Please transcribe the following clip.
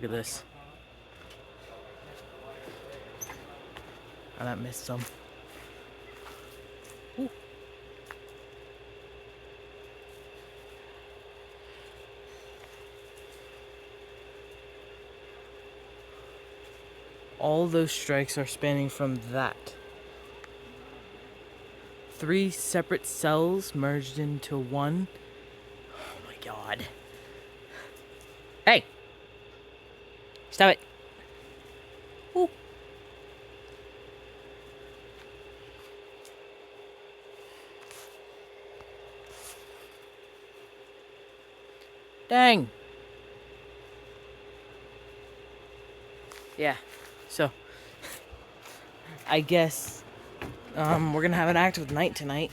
Look at this. Oh, that missed some. Ooh. All those strikes are spanning from that. 3 separate cells merged into one. Oh my god. Hey! Stop it! Ooh. Dang! Yeah, so I guess we're gonna have an active night tonight.